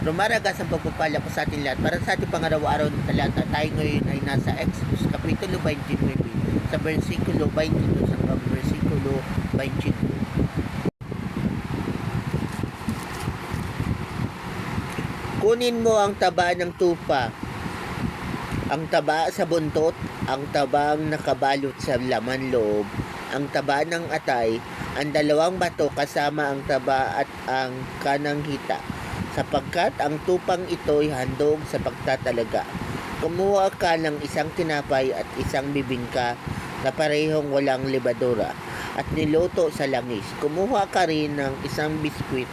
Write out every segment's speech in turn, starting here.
Rumaragas ang pagpapala ko sa ating lahat para sa ating pangaraw-araw ng talata. Tayo ngayon ay nasa Exodus Kapitulo 29 sa versikulo 22 hanggang versikulo 22. Kunin mo ang taba ng tupa, ang taba sa buntot, ang tabang nakabalot sa laman loob, ang taba ng atay, ang dalawang bato kasama ang taba at ang kanang hita, sapagkat ang tupang ito'y handog sa pagtatalaga. Kumuha ka ng isang tinapay at isang bibingka na parehong walang libadura at niluto sa langis. Kumuha ka rin ng isang biskwit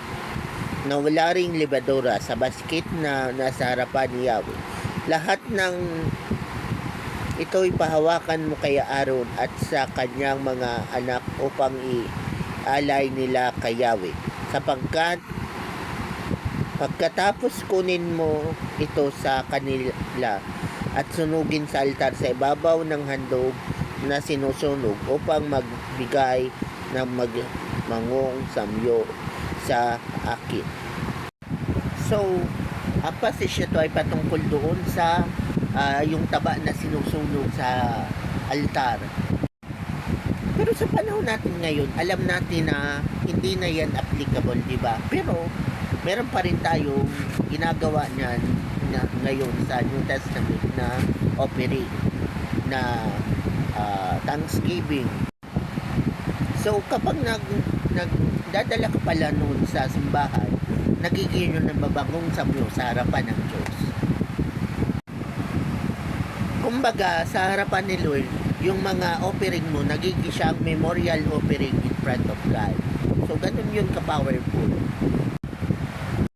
na wala ring libadura sa basket na nasa harapan ni Yahweh. Lahat ng ito'y pahawakan mo kay Aaron at sa kanyang mga anak upang i-alay nila kay Yahweh. Sapagkat pagkatapos kunin mo ito sa kanila at sunugin sa altar sa ibabaw ng handog na sinusunog upang magbigay ng magmangong samyo sa akin. So, ang passage ito ay patungkol doon sa yung taba na sinusunog sa altar. Pero sa panahon natin ngayon, alam natin na hindi na yan applicable, di ba? Pero meron pa rin tayong ginagawa niyan ngayon sa New Testament na offering na Thanksgiving. So kapag nagdadala ka pala noon sa simbahan, nagiging yun ng mabangong samyo sa harapan ng Diyos. Kumbaga, sa harapan ni Lord, yung mga offering mo, nagiging siyang memorial offering in front of God. So, ganun yun ka-powerful.